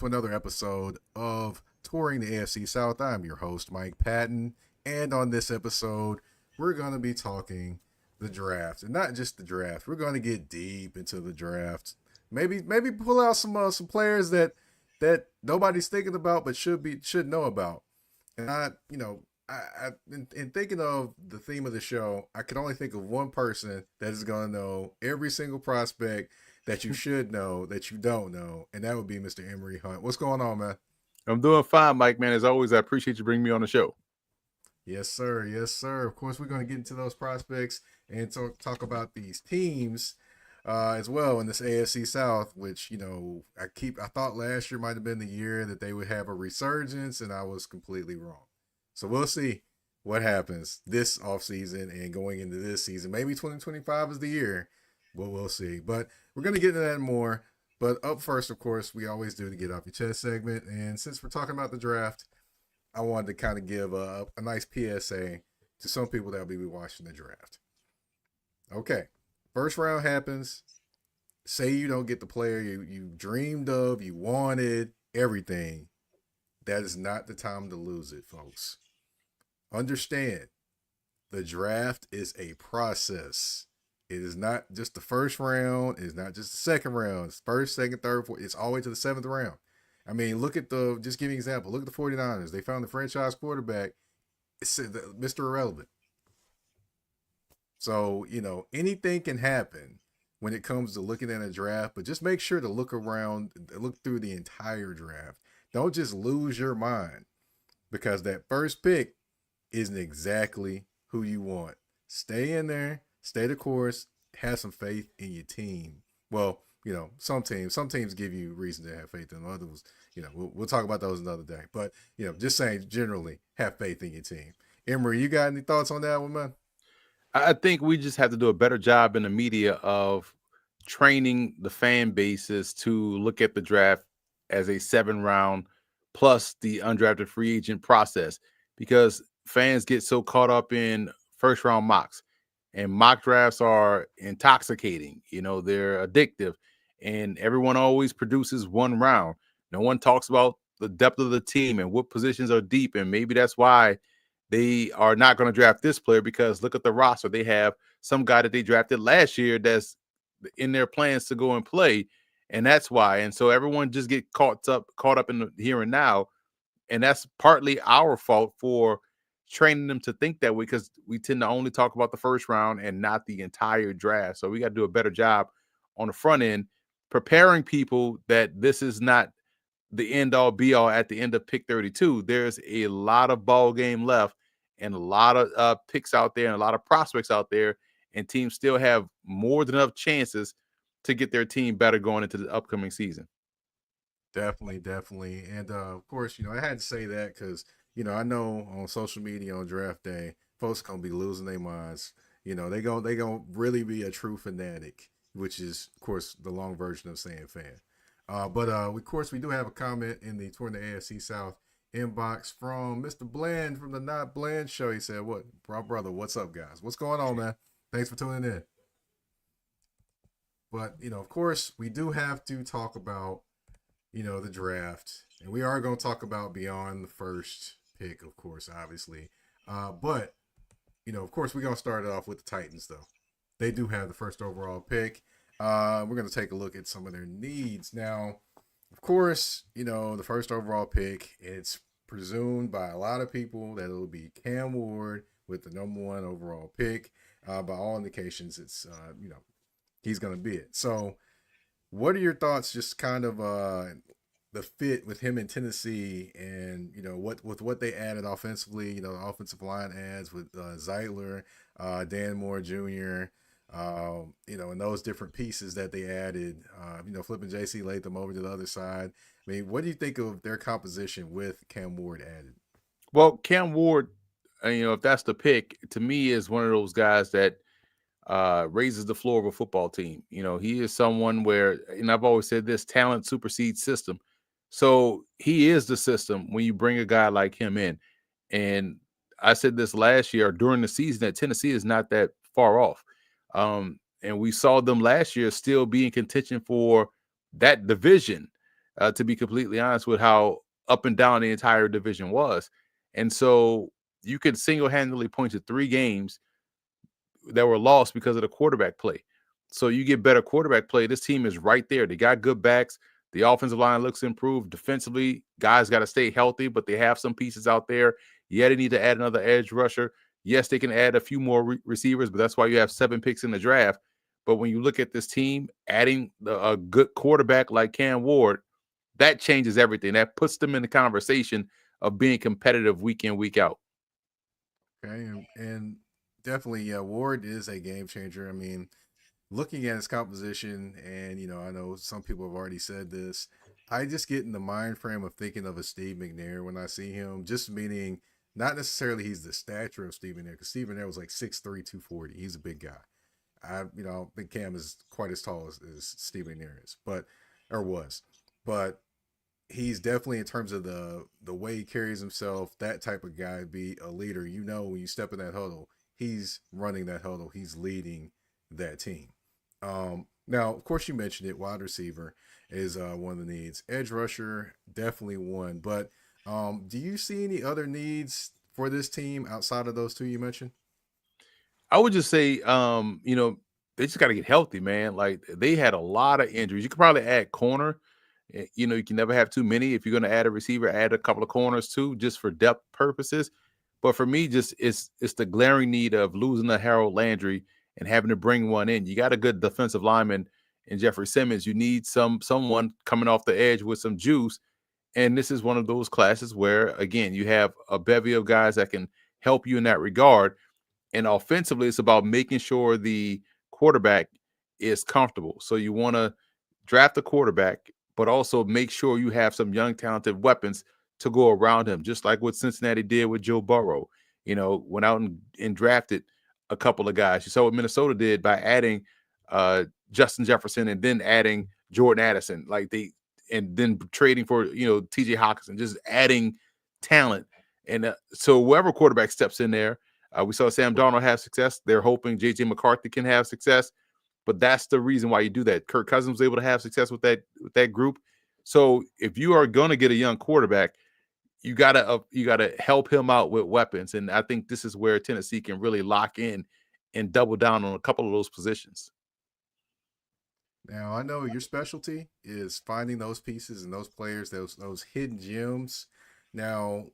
to another episode of Touring the AFC South. I'm your host, Mike Patton, and on this episode, we're going to be talking the draft, and not just the draft. We're going to get deep into the draft. Maybe pull out some players that nobody's thinking about but should know about. And in thinking of the theme of the show, I can only think of one person that is going to know every single prospect that you should know that you don't know, and that would be Mr. Emory Hunt. What's going on, man? I'm doing fine, Mike, man. As always, I appreciate you bringing me on the show. Yes, sir. Yes, sir. Of course, we're going to get into those prospects and talk about these teams as well in this AFC South, which, I thought last year might have been the year that they would have a resurgence, and I was completely wrong. So we'll see what happens this offseason and going into this season. Maybe 2025 is the year. Well, we'll see. But we're going to get into that more. But up first, of course, we always do the Get Off Your Chest segment. And since we're talking about the draft, I wanted to kind of give a nice PSA to some people that will be watching the draft. Okay. First round happens. Say you don't get the player you dreamed of, you wanted, everything. That is not the time to lose it, folks. Understand, the draft is a process. It is not just the first round. It's not just the second round. It's first, second, third, fourth. It's all the way to the seventh round. I mean, just give you an example. Look at the 49ers. They found the franchise quarterback. It's Mr. Irrelevant. So, anything can happen when it comes to looking at a draft, but just make sure to look through the entire draft. Don't just lose your mind because that first pick isn't exactly who you want. Stay in there. Stay the course, have some faith in your team. Well, some teams give you reason to have faith in others. We'll talk about those another day. But, just saying generally, have faith in your team. Emory, you got any thoughts on that one, man? I think we just have to do a better job in the media of training the fan bases to look at the draft as a 7-round plus the undrafted free agent process, because fans get so caught up in first-round mocks. And mock drafts are intoxicating. They're addictive. And everyone always produces one round. No one talks about the depth of the team and what positions are deep. And maybe that's why they are not going to draft this player, because look at the roster. They have some guy that they drafted last year that's in their plans to go and play. And that's why. And so everyone just get caught up in the here and now. And that's partly our fault for training them to think that way, because we tend to only talk about the first round and not the entire draft. So we got to do a better job on the front end, preparing people that this is not the end all be all at the end of pick 32. There's a lot of ball game left and a lot of picks out there and a lot of prospects out there, and teams still have more than enough chances to get their team better going into the upcoming season. Definitely. And of course, I had to say that because I know on social media on draft day, folks gonna be losing their minds. They gonna really be a true fanatic, which is, of course, the long version of saying fan. But of course, we do have a comment in the Touring the AFC South inbox from Mr. Bland from the Not Bland Show. He said, "What, brother? What's up, guys? What's going on, man? Thanks for tuning in." But of course, we do have to talk about the draft, and we are going to talk about beyond the first pick, of course, obviously. But of course, we're going to start it off with the Titans, though. They do have the first overall pick. We're going to take a look at some of their needs. Now, of course, the first overall pick, it's presumed by a lot of people that it'll be Cam Ward with the number 1 overall pick. By all indications, it's, he's going to be it. So what are your thoughts, just kind of the fit with him in Tennessee, and what they added offensively? Offensive line adds with Zeitler, Dan Moore Jr., and those different pieces that they added. Flipping J.C. Latham over to the other side. I mean, what do you think of their composition with Cam Ward added? Well, Cam Ward, if that's the pick, to me is one of those guys that raises the floor of a football team. He is someone where, and I've always said this, talent supersedes system. So he is the system when you bring a guy like him in. And I said this last year during the season that Tennessee is not that far off. And we saw them last year still be in contention for that division. to be completely honest, with how up and down the entire division was. And so you could single handedly point to 3 games that were lost because of the quarterback play. So you get better quarterback play. This team is right there. They got good backs. The offensive line looks improved. Defensively, guys got to stay healthy, but they have some pieces out there. Yeah, they need to add another edge rusher. Yes, they can add a few more receivers, but that's why you have 7 picks in the draft. But when you look at this team, adding a good quarterback like Cam Ward, that changes everything. That puts them in the conversation of being competitive week in, week out. Okay, and definitely, yeah, Ward is a game changer. I mean, looking at his composition, and I know some people have already said this. I just get in the mind frame of thinking of a Steve McNair when I see him. Just meaning, not necessarily he's the stature of Steve McNair, because Steve McNair was like 6'3", 240. He's a big guy. I don't think Cam is quite as tall as Steve McNair is, or was, but he's definitely, in terms of the way he carries himself, that type of guy. Be a leader. When you step in that huddle, he's running that huddle. He's leading that team. Now, of course, you mentioned it. Wide receiver is one of the needs. Edge rusher, definitely one. But do you see any other needs for this team outside of those two you mentioned? I would just say, they just got to get healthy, man. Like they had a lot of injuries. You could probably add corner. You can never have too many. If you're going to add a receiver, add a couple of corners too, just for depth purposes. But for me, just it's the glaring need of losing the Harold Landry and having to bring one in. You got a good defensive lineman in Jeffrey Simmons. You need someone coming off the edge with some juice. And this is one of those classes where, again, you have a bevy of guys that can help you in that regard. And offensively, it's about making sure the quarterback is comfortable. So you want to draft a quarterback, but also make sure you have some young, talented weapons to go around him, just like what Cincinnati did with Joe Burrow. Went out and drafted a couple of guys. You saw what Minnesota did by adding Justin Jefferson and then adding Jordan Addison, and then trading for TJ Hawkinson, just adding talent. And so whoever quarterback steps in there, we saw Sam Darnold have success. They're hoping JJ McCarthy can have success, but that's the reason why you do that. Kirk Cousins was able to have success with that group. So if you are going to get a young quarterback, you gotta help him out with weapons, and I think this is where Tennessee can really lock in and double down on a couple of those positions. Now, I know your specialty is finding those pieces and those players, those hidden gems. Now,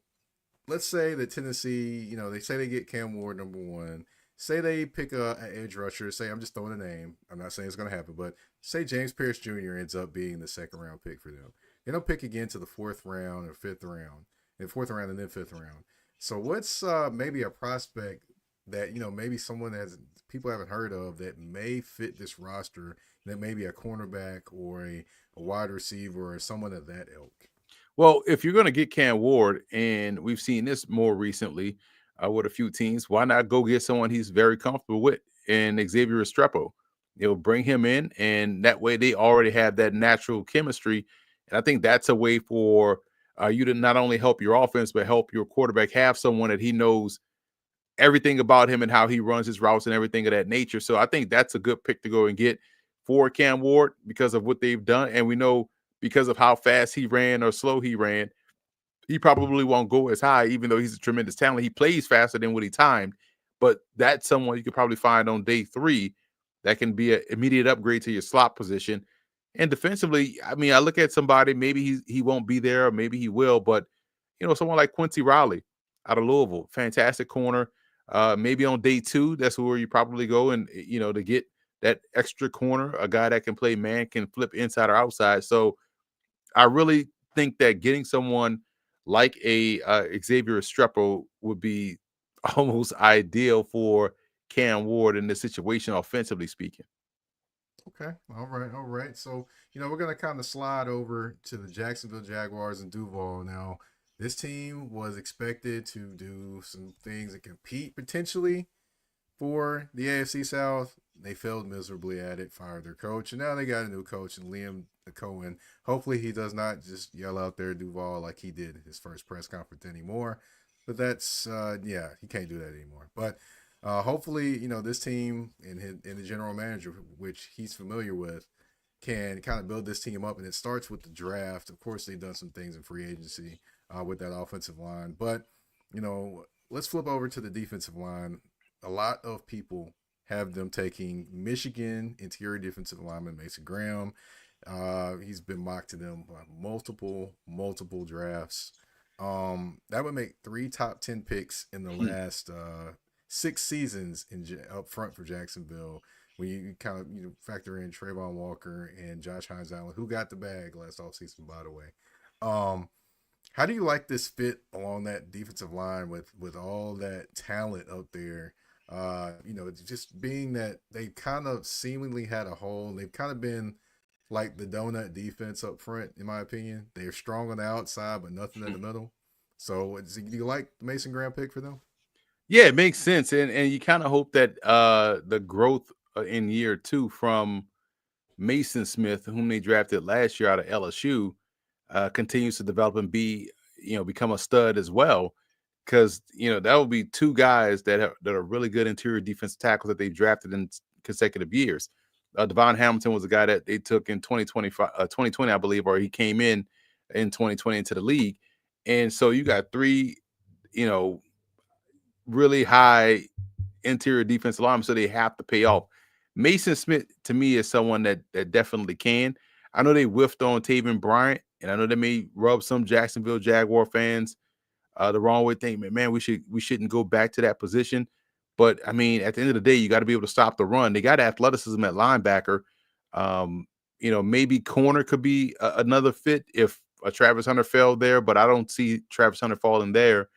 let's say that Tennessee, they say they get Cam Ward number one. Say they pick an edge rusher. Say, I'm just throwing a name. I'm not saying it's going to happen, but say James Pierce Jr. ends up being the second round pick for them. They don't pick again to the fourth round or fifth round, and fourth round and then fifth round. So what's maybe a prospect that maybe someone that people haven't heard of that may fit this roster, that may be a cornerback or a wide receiver or someone of that ilk? Well, if you're going to get Cam Ward, and we've seen this more recently with a few teams, why not go get someone he's very comfortable with in Xavier Restrepo? Bring him in, and that way they already have that natural chemistry. And I think that's a way for you to not only help your offense, but help your quarterback have someone that he knows everything about him and how he runs his routes and everything of that nature. So I think that's a good pick to go and get for Cam Ward because of what they've done. And we know because of how fast he ran or slow he ran, he probably won't go as high, even though he's a tremendous talent. He plays faster than what he timed, but that's someone you could probably find on day 3 that can be an immediate upgrade to your slot position. And defensively, I mean, I look at somebody, maybe he won't be there, or maybe he will, but someone like Quincy Riley out of Louisville, fantastic corner. Maybe on day 2, that's where you probably go, and to get that extra corner, a guy that can play man, can flip inside or outside. So I really think that getting someone like a Xavier Restrepo would be almost ideal for Cam Ward in this situation, offensively speaking. Okay. All right. All right. So, we're going to kind of slide over to the Jacksonville Jaguars and Duval. Now, this team was expected to do some things and compete potentially for the AFC South. They failed miserably at it, fired their coach, and now they got a new coach and Liam Cohen. Hopefully, he does not just yell out there Duval like he did his first press conference anymore. But that's, yeah, he can't do that anymore. But hopefully, this team and the general manager, which he's familiar with, can kind of build this team up. And it starts with the draft. Of course, they've done some things in free agency with that offensive line. But, let's flip over to the defensive line. A lot of people have them taking Michigan interior defensive lineman Mason Graham. He's been mocked to them by multiple drafts. That would make 3 top 10 picks in the last 6 seasons up front for Jacksonville. When you kind of factor in Trayvon Walker and Josh Hines Allen, who got the bag last offseason, by the way. How do you like this fit along that defensive line with all that talent up there? Just being that they kind of seemingly had a hole. They've kind of been like the donut defense up front, in my opinion. They're strong on the outside, but nothing in the middle. So, do you like the Mason Graham pick for them? Yeah, it makes sense, and you kind of hope that the growth in year 2 from Mason Smith, whom they drafted last year out of LSU, continues to develop and become a stud as well. Because that will be 2 guys that are really good interior defensive tackles that they drafted in consecutive years. Devon Hamilton was a guy that they took in 2020, I believe, or he came in 2020 into the league, and so you got 3, really high interior defensive linemen, so they have to pay off. Mason Smith, to me, is someone that definitely can. I know they whiffed on Taven Bryant, and I know they may rub some Jacksonville Jaguar fans the wrong way, thinking, man, we shouldn't go back to that position. But I mean, at the end of the day, you got to be able to stop the run. They got athleticism at linebacker. Maybe corner could be another fit if a Travis Hunter fell there, but I don't see Travis Hunter falling there.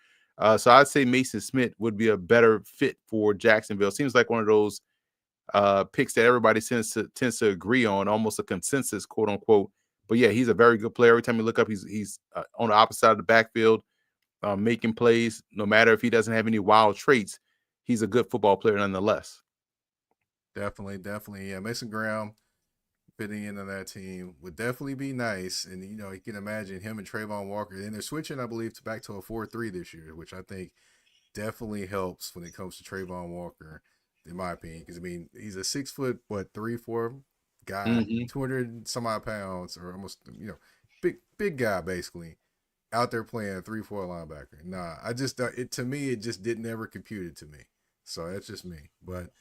So I'd say Mason Smith would be a better fit for Jacksonville. Seems like one of those picks that everybody tends to agree on, almost a consensus, quote unquote. But yeah, he's a very good player. Every time you look up, he's on the opposite side of the backfield, making plays. No matter if he doesn't have any wild traits, he's a good football player nonetheless. Definitely. Yeah, Mason Graham fitting into that team would definitely be nice. And, you can imagine him and Trayvon Walker. And they're switching, I believe, back to a 4-3 this year, which I think definitely helps when it comes to Trayvon Walker, in my opinion. Because, I mean, he's a 6 foot, 3-4 guy, 200 some odd pounds, or almost, big guy, basically, out there playing 3-4 linebacker. Nah, to me, it just didn't ever compute it to me. So that's just me. But,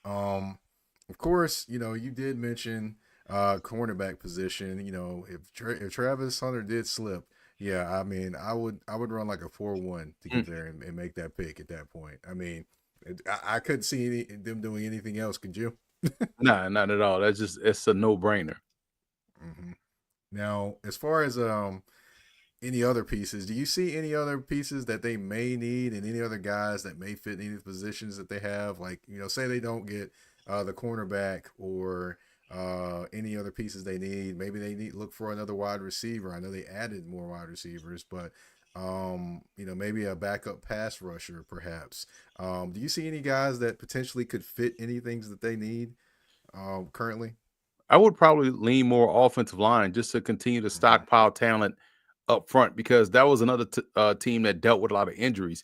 of course, you did mention cornerback position. If Travis Hunter did slip, yeah, I mean, I would run like a 4-1 to get there and make that pick at that point. I mean, I couldn't see them doing anything else. Could you? Nah, not at all. It's a no-brainer. Mm-hmm. Now, as far as any other pieces, do you see any other pieces that they may need, and any other guys that may fit any of the positions that they have? Like, say they don't get the cornerback or any other pieces they need. Maybe they look for another wide receiver. I know they added more wide receivers, but maybe a backup pass rusher, perhaps. Do you see any guys that potentially could fit any things that they need currently? I would probably lean more offensive line just to continue to Mm-hmm. stockpile talent up front, because that was another team that dealt with a lot of injuries.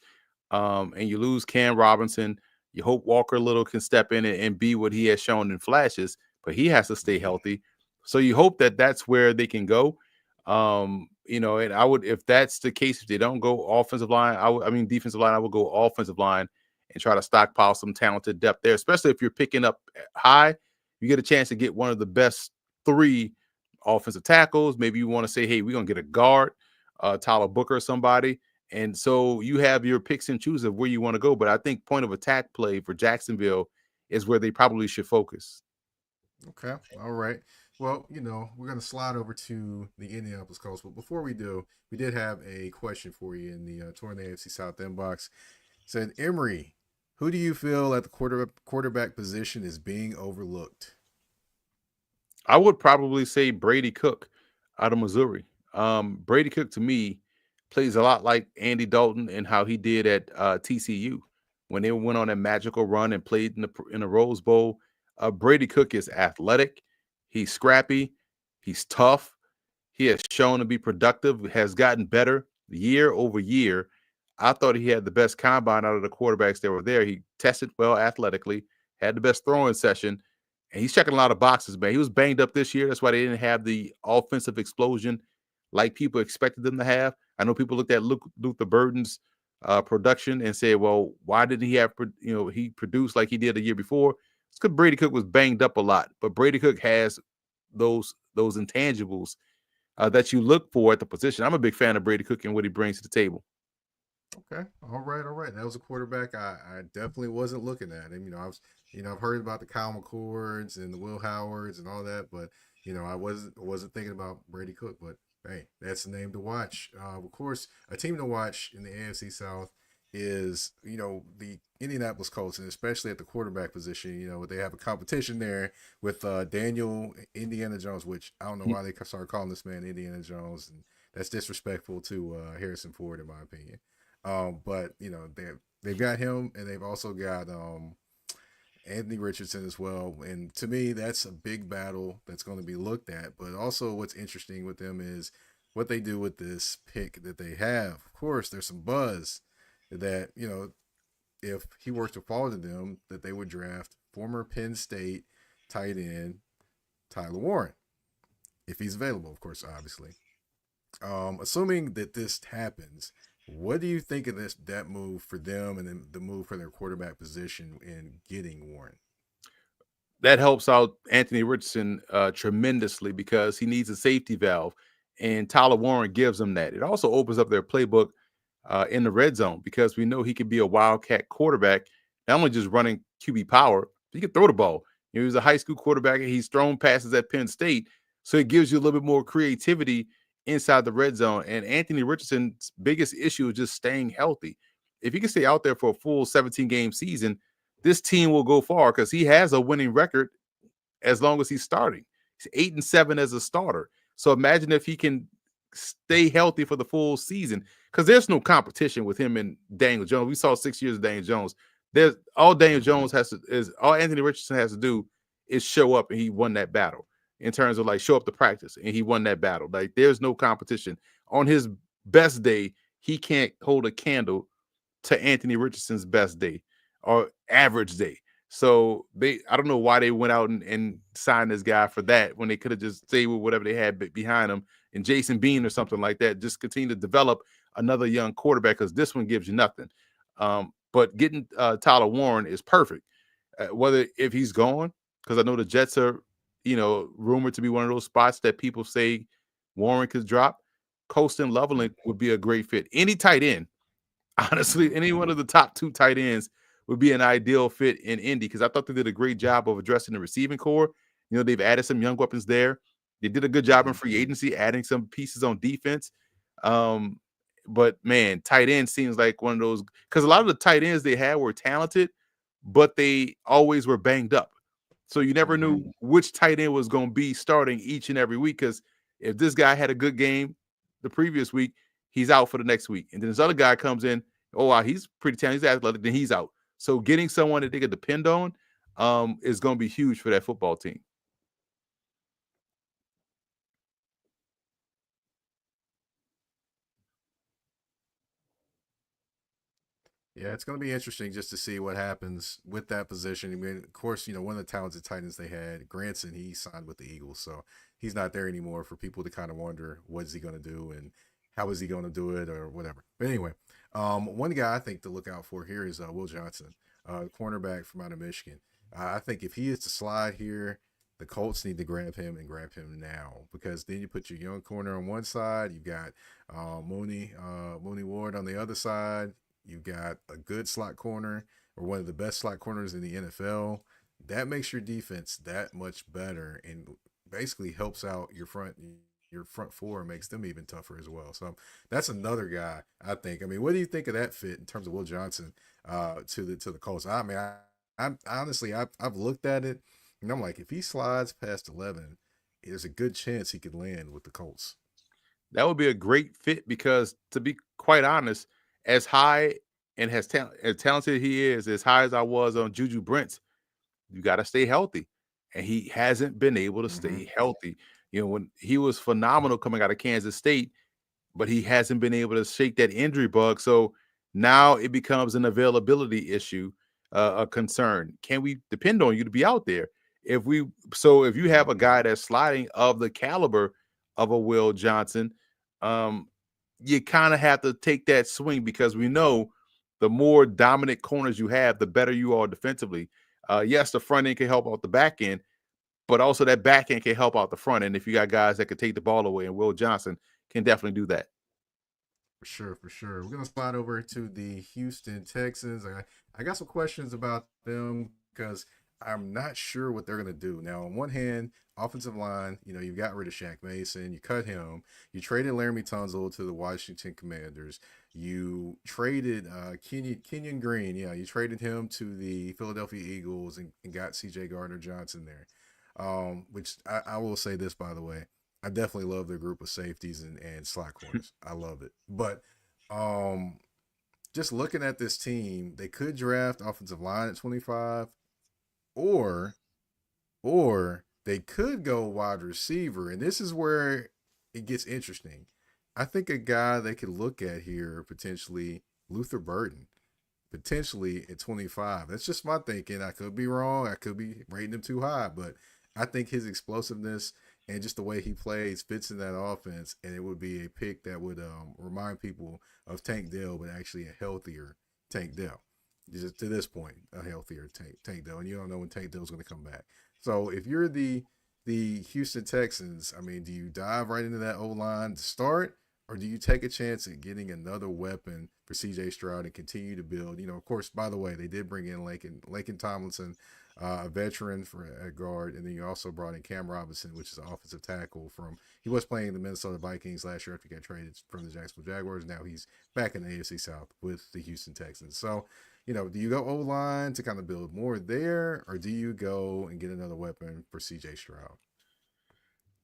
And you lose Cam Robinson. You hope Walker Little can step in and be what he has shown in flashes, but he has to stay healthy. So you hope that that's where they can go. And I would, if that's the case, if they don't go offensive line, defensive line, I would go offensive line and try to stockpile some talented depth there, especially if you're picking up high. You get a chance to get one of the best 3 offensive tackles. Maybe you want to say, hey, we're going to get a guard, Tyler Booker or somebody. And so you have your picks and choose of where you want to go. But I think point of attack play for Jacksonville is where they probably should focus. Okay. All right. Well, we're going to slide over to the Indianapolis Colts. But before we do, we did have a question for you in the Torn AFC South inbox. It said, Emory, who do you feel at the quarterback position is being overlooked? I would probably say Brady Cook out of Missouri. Brady Cook, to me, plays a lot like Andy Dalton and how he did at TCU when they went on a magical run and played in the Rose Bowl. Brady Cook is athletic. He's scrappy. He's tough. He has shown to be productive, has gotten better year over year. I thought he had the best combine out of the quarterbacks that were there. He tested well athletically, had the best throwing session, and he's checking a lot of boxes, man. He was banged up this year. That's why they didn't have the offensive explosion like people expected them to have. I know people looked at Luther Burden's production and said, well, why didn't he have, he produced like he did the year before? It's because Brady Cook was banged up a lot, but Brady Cook has those intangibles that you look for at the position. I'm a big fan of Brady Cook and what he brings to the table. Okay. All right. All right. That was a quarterback I definitely wasn't looking at. And, I've heard about the Kyle McCords and the Will Howards and all that, but, I wasn't thinking about Brady Cook. But, hey, that's the name to watch. Of course, a team to watch in the AFC South is, the Indianapolis Colts, and especially at the quarterback position. They have a competition there with Daniel Indiana Jones, which I don't know why they started calling this man Indiana Jones. And that's disrespectful to Harrison Ford, in my opinion. But they've got him, and they've also got Anthony Richardson as well. And to me, that's a big battle that's going to be looked at. But also, what's interesting with them is what they do with this pick that they have. Of course, there's some buzz that if he were to fall to them, that they would draft former Penn State tight end Tyler Warren if he's available. Of course, obviously. Assuming that this happens, what do you think of that move for them, and then the move for their quarterback position in getting Warren? That helps out Anthony Richardson tremendously because he needs a safety valve, and Tyler Warren gives him that. It also opens up their playbook in the red zone because we know he could be a wildcat quarterback, not only just running QB power, he can throw the ball. He was a high school quarterback, and he's thrown passes at Penn State, so it gives you a little bit more creativity inside the red zone. And Anthony Richardson's biggest issue is just staying healthy. If he can stay out there for a full 17-game season, this team will go far because he has a winning record as long as he's starting. He's 8-7 as a starter. So imagine if he can stay healthy for the full season, because there's no competition with him and Daniel Jones. We saw 6 years of Daniel Jones. There's all Daniel Jones all Anthony Richardson has to do is show up, and he won that battle in terms of like show up to practice, and he won that battle. Like there's no competition. On his best day, he can't hold a candle to Anthony Richardson's best day or average day. So I don't know why they went out and signed this guy for that when they could have just stayed with whatever they had behind him and Jason Bean or something like that. Just continue to develop another young quarterback, because this one gives you nothing. But getting Tyler Warren is perfect. Whether if he's gone, because I know the Jets are, rumored to be one of those spots that people say Warren could drop. Colston Loveland would be a great fit. Any tight end, honestly, any one of the top 2 tight ends would be an ideal fit in Indy, because I thought they did a great job of addressing the receiving core. They've added some young weapons there. They did a good job in free agency, adding some pieces on defense. But man, tight end seems like one of those, because a lot of the tight ends they had were talented, but they always were banged up. So you never knew which tight end was going to be starting each and every week, because if this guy had a good game the previous week, he's out for the next week. And then this other guy comes in, oh, wow, he's pretty talented, he's athletic, then he's out. So getting someone that they could depend on is going to be huge for that football team. Yeah, it's going to be interesting just to see what happens with that position. I mean, of course, one of the talented Titans they had, Granson, he signed with the Eagles, so he's not there anymore for people to kind of wonder what is he going to do and how is he going to do it or whatever. But anyway, one guy I think to look out for here is Will Johnson, cornerback from out of Michigan. I think if he is to slide here, the Colts need to grab him and grab him now, because then you put your young corner on one side, you've got Mooney Ward on the other side. You've got a good slot corner, or one of the best slot corners in the NFL. That makes your defense that much better, and basically helps out your front four, and makes them even tougher as well. So that's another guy I think. I mean, what do you think of that fit in terms of Will Johnson to the Colts? I mean, I'm honestly I've looked at it, and I'm like, if he slides past 11, there's a good chance he could land with the Colts. That would be a great fit, because to be quite honest, as high and as talented he is, as high as I was on Juju Brents, you got to stay healthy. And he hasn't been able to stay healthy. When he was phenomenal coming out of Kansas State, but he hasn't been able to shake that injury bug. So now it becomes an availability issue, a concern. Can we depend on you to be out there? if you have a guy that's sliding of the caliber of a Will Johnson, um, you kind of have to take that swing because we know the more dominant corners you have, the better you are defensively. Yes, the front end can help out the back end, but also that back end can help out the front end if you got guys that can take the ball away, and Will Johnson can definitely do that. For sure, for sure. We're gonna slide over to the Houston Texans. I got some questions about them because I'm not sure what they're gonna do. Now, on one hand, offensive line, you got rid of Shaq Mason, you cut him, you traded Laramie Tunsil to the Washington Commanders, you traded Kenyon Green, yeah, you traded him to the Philadelphia Eagles and got C.J. Gardner Johnson there. Which I will say this, by the way. I definitely love their group of safeties and slot corners. I love it. But um, just looking at this team, they could draft offensive line at 25, or they could go wide receiver. And this is where it gets interesting. I think a guy they could look at here potentially, Luther Burden, potentially at 25. That's just my thinking. I could be wrong. I could be rating him too high, but I think his explosiveness and just the way he plays fits in that offense, and it would be a pick that would remind people of Tank Dell, but actually a healthier Tank Dell. Just to this point, a healthier Tank Dell, and you don't know when Tank Dell's going to come back. So if you're the Houston Texans, I mean, do you dive right into that O line to start, or do you take a chance at getting another weapon for C.J. Stroud and continue to build? Of course, by the way, they did bring in Laken Tomlinson, a veteran for a guard, and then you also brought in Cam Robinson, which is an offensive tackle he was playing the Minnesota Vikings last year after he got traded from the Jacksonville Jaguars. Now he's back in the AFC South with the Houston Texans. So, do you go O-line to kind of build more there, or do you go and get another weapon for C.J. Stroud?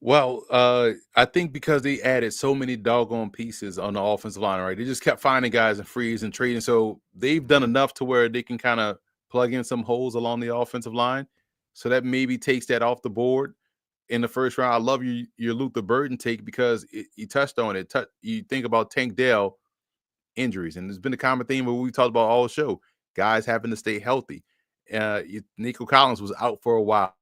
Well, I think because they added so many doggone pieces on the offensive line, right? They just kept finding guys and frees and trading. So they've done enough to where they can kind of plug in some holes along the offensive line. So that maybe takes that off the board in the first round. I love your Luther Burden take because you touched on it. You think about Tank Dell injuries, and there's been a common theme where we talked about all show guys having to stay healthy. Nico Collins was out for a while.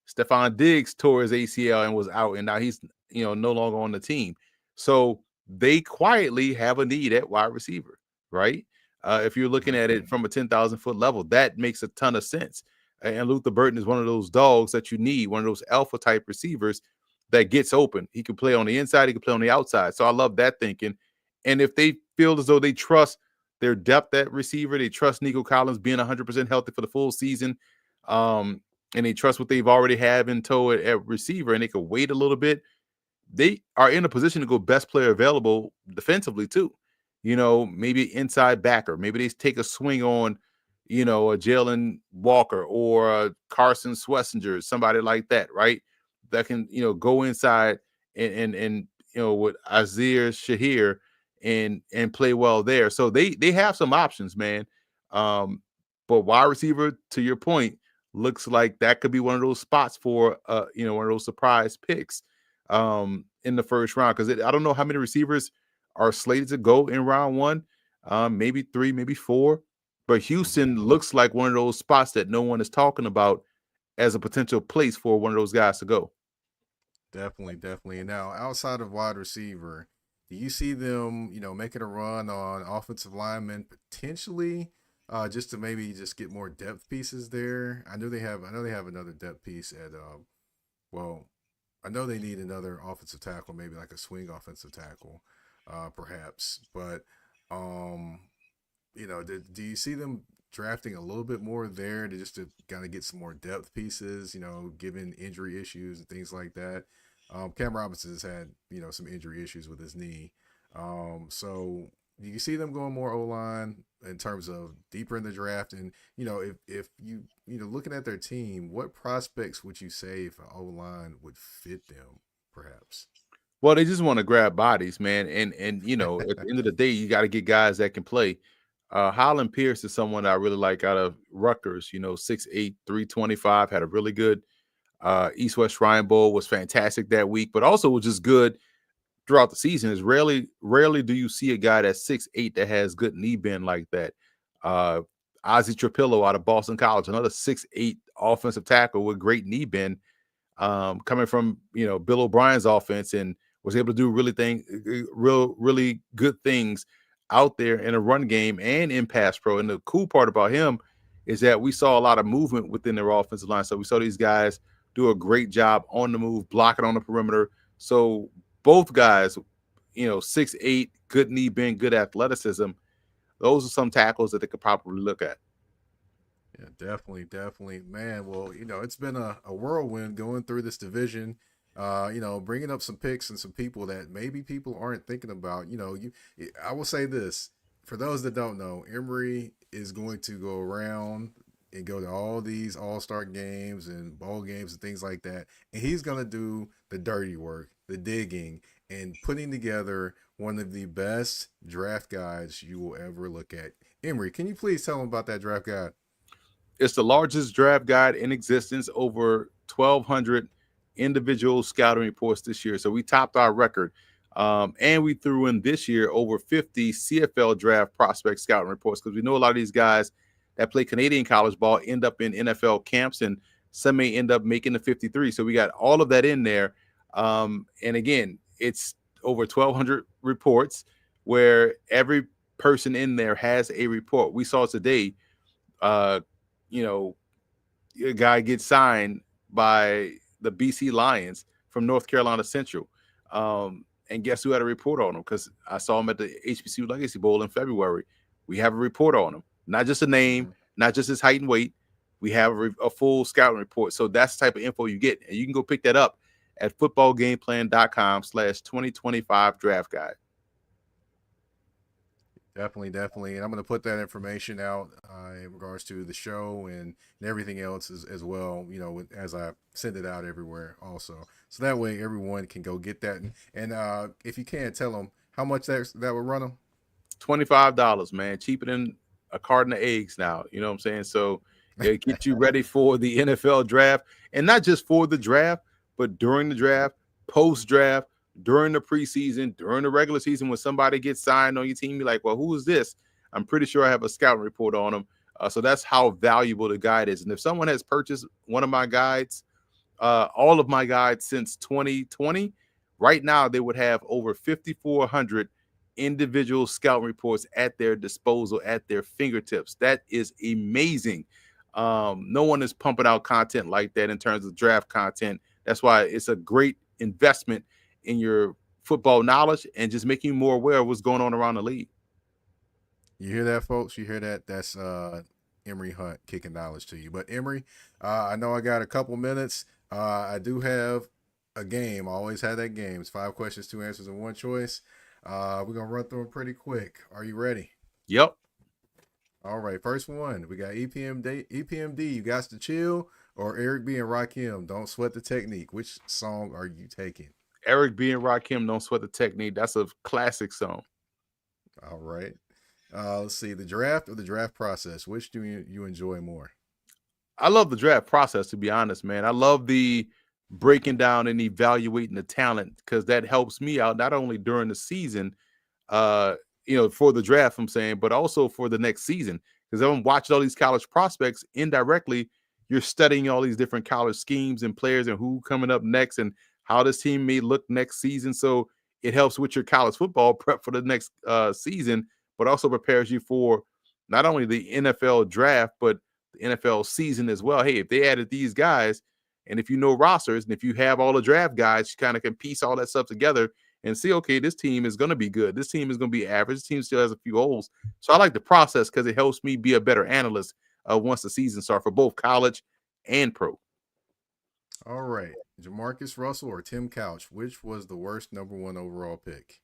Stephon Diggs tore his ACL and was out, and now he's no longer on the team. So they quietly have a need at wide receiver, right? If you're looking at it from a 10,000-foot level, that makes a ton of sense. And Luther Burden is one of those dogs that you need, one of those alpha type receivers that gets open. He can play on the inside, he can play on the outside. So I love that thinking. And if they feel as though they trust their depth at receiver, they trust Nico Collins being 100% healthy for the full season, and they trust what they've already have in tow at receiver, and they can wait a little bit, they are in a position to go best player available defensively too. Maybe inside backer. Maybe they take a swing on, a Jalen Walker or a Carson Schlesinger, somebody like that, right? That can, go inside and with Azir Shahir and play well there. So they have some options, man. But wide receiver, to your point, looks like that could be one of those spots for one of those surprise picks in the first round, because I don't know how many receivers are slated to go in round one. Maybe 3, maybe 4, but Houston looks like one of those spots that no one is talking about as a potential place for one of those guys to go. Definitely, definitely. And now, outside of wide receiver, do you see them, making a run on offensive linemen potentially, just to maybe just get more depth pieces there? I know they have another depth piece at, well, I know they need another offensive tackle, maybe like a swing offensive tackle, perhaps. But, um, do you see them drafting a little bit more there to kind of get some more depth pieces, given injury issues and things like that? Cam Robinson has had, some injury issues with his knee. So do you see them going more O-line in terms of deeper in the draft? And, if you, looking at their team, what prospects would you say if an O-line would fit them, perhaps? Well, they just want to grab bodies, man. And at the end of the day, you got to get guys that can play. Holland Pierce is someone I really like out of Rutgers, 6'8", 325, had a really good East-West Shrine Bowl, was fantastic that week, but also was just good throughout the season. Is rarely do you see a guy that's 6'8" that has good knee bend like that. Ozzie Trapillo out of Boston College, another 6'8" offensive tackle with great knee bend, coming from Bill O'Brien's offense, and was able to do really good things out there in a run game and in pass pro. And the cool part about him is that we saw a lot of movement within their offensive line. So we saw these guys do a great job on the move, blocking on the perimeter. So both guys, 6'8", good knee bend, good athleticism. Those are some tackles that they could probably look at. Yeah, definitely, man. Well, it's been a whirlwind going through this division. Bringing up some picks and some people that maybe people aren't thinking about. I will say this for those that don't know, Emory is going to go around and go to all these all-star games and ball games and things like that, and he's gonna do the dirty work, the digging, and putting together one of the best draft guides you will ever look at. Emory, can you please tell him about that draft guide? It's the largest draft guide in existence, over 1,200 individual scouting reports this year. So we topped our record. And we threw in this year over 50 CFL draft prospect scouting reports, because we know a lot of these guys that play Canadian college ball end up in NFL camps, and some may end up making the 53. So we got all of that in there. And again, it's over 1,200 reports where every person in there has a report. We saw today, a guy gets signed by the BC Lions from North Carolina Central. And guess who had a report on him? Because I saw him at the HBCU Legacy Bowl in February. We have a report on him, not just a name, not just his height and weight. We have a full scouting report. So that's the type of info you get. And you can go pick that up at footballgameplan.com/2025 draft guide. Definitely. And I'm going to put that information out in regards to the show and everything else as well, as I send it out everywhere also. So that way everyone can go get that. And if you can, tell them how much that would run them. $25, man. Cheaper than a carton of eggs now. You know what I'm saying? So it get you ready for the NFL draft. And not just for the draft, but during the draft, post-draft, during the preseason, during the regular season, when somebody gets signed on your team, you're like, well, who is this? I'm pretty sure I have a scouting report on them. So that's how valuable the guide is. And if someone has purchased one of my guides, all of my guides since 2020, right now they would have over 5,400 individual scouting reports at their disposal, at their fingertips. That is amazing. No one is pumping out content like that in terms of draft content. That's why it's a great investment in your football knowledge and just making you more aware of what's going on around the league. You hear that, folks? You hear that? That's Emory Hunt kicking knowledge to you. But Emory, I know I got a couple minutes. I do have a game. I always have that game. It's 5 questions, 2 answers, and 1 choice. We're going to run through them pretty quick. Are you ready? Yep. All right. First one. We got EPMD, You Got to Chill, or Eric B. and Rakim, Don't Sweat the Technique. Which song are you taking? Eric B. and Rakim, Don't Sweat the Technique. That's a classic song. All right. Let's see. The draft or the draft process? Which do you enjoy more? I love the draft process, to be honest, man. I love the breaking down and evaluating the talent, because that helps me out not only during the season, for the draft, I'm saying, but also for the next season. Because I'm watching all these college prospects, indirectly, you're studying all these different college schemes and players and who coming up next and how this team may look next season. So it helps with your college football prep for the next season, but also prepares you for not only the NFL draft, but the NFL season as well. Hey, if they added these guys, and if you know rosters, and if you have all the draft guys, you kind of can piece all that stuff together and see, okay, this team is going to be good. This team is going to be average. This team still has a few holes. So I like the process because it helps me be a better analyst once the season starts for both college and pro. All right. Jamarcus Russell or Tim Couch, which was the worst number 1 overall pick?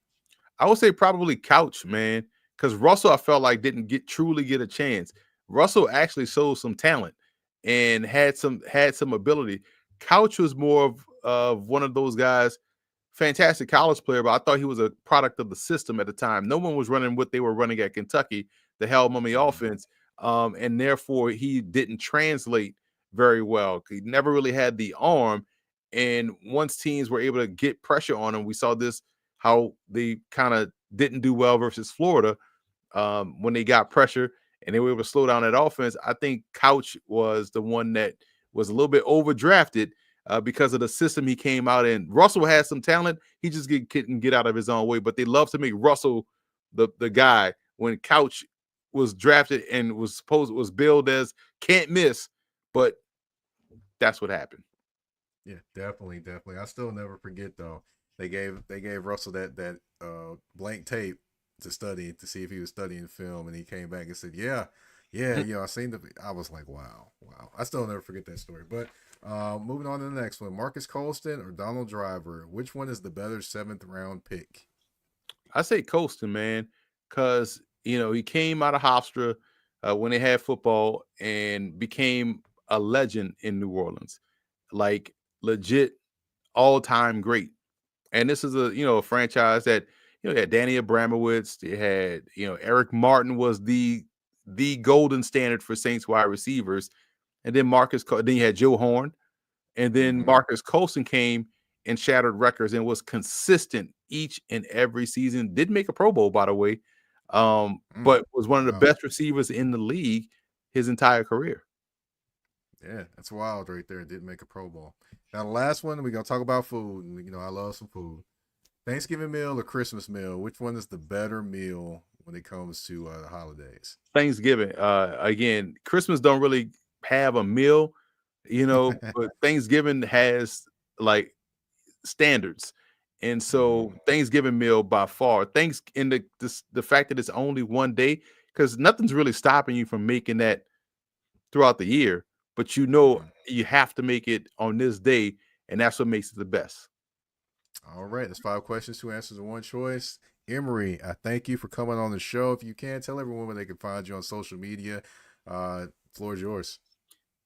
I would say probably Couch, man, because Russell I felt like didn't truly get a chance. Russell actually showed some talent and had some ability. Couch was more of one of those guys, fantastic college player, but I thought he was a product of the system at the time. No one was running what they were running at Kentucky, the Hell Mummy offense, and therefore he didn't translate very well. He never really had the arm, and once teams were able to get pressure on him, we saw this, how they kind of didn't do well versus Florida when they got pressure and they were able to slow down that offense. I think Couch was the one that was a little bit overdrafted because of the system he came out in. Russell has some talent. He just couldn't get out of his own way. But they love to make Russell the guy when Couch was drafted and was billed as can't miss. But that's what happened. Yeah, definitely. I still never forget though. They gave Russell that blank tape to study to see if he was studying film, and he came back and said, "Yeah, yeah, I seen the." I was like, "Wow, wow." I still never forget that story. But moving on to the next one, Marcus Colston or Donald Driver, which one is the better seventh round pick? I say Colston, man, because he came out of Hofstra when they had football and became a legend in New Orleans, like legit all time great. And this is a franchise that they had Danny Abramowitz, they had Eric Martin was the golden standard for Saints wide receivers, and then then you had Joe Horn, and then Mm-hmm. Marcus Colston came and shattered records and was consistent each and every season. Didn't make a Pro Bowl, by the way, but was one of the Wow. best receivers in the league his entire career. Yeah, that's wild right there. Didn't make a Pro Bowl. Now the last one, we're gonna talk about food, and I love some food. Thanksgiving meal or Christmas meal? Which one is the better meal when it comes to the holidays? Thanksgiving, again, Christmas don't really have a meal, but Thanksgiving has like standards. And so Thanksgiving meal by far, thanks in the fact that it's only one day, because nothing's really stopping you from making that throughout the year, but you have to make it on this day, and that's what makes it the best. All right, that's 5 questions, 2 answers, and one choice. Emory, I thank you for coming on the show. If you can, tell everyone where they can find you on social media. Floor is yours.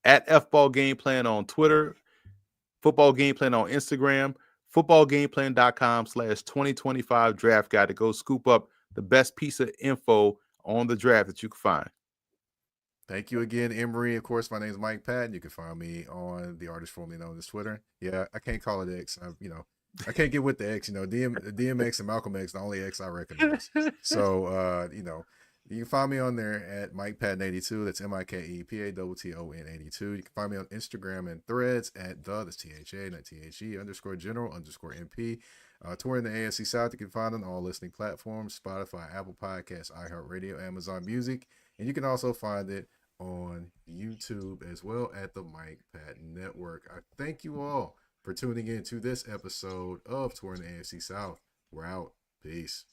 At Football Gameplan on Twitter, Football Gameplan on Instagram, footballgameplan.com/2025 draft guide to go scoop up the best piece of info on the draft that you can find. Thank you again, Emory. Of course, my name is Mike Patton. You can find me on the artist formerly known as Twitter. Yeah, I can't call it X. I can't get with the X. DMX and Malcolm X, the only X I recognize. So, you can find me on there at Mike Patton 82. That's MikePaton 82. You can find me on Instagram and Threads at that's THA, not THE _general_MP. Touring the AFC South, you can find on all listening platforms: Spotify, Apple Podcasts, iHeartRadio, Amazon Music, and you can also find it on YouTube as well at the Mike Patton Network. I thank you all for tuning in to this episode of Touring the AFC South. We're out. Peace.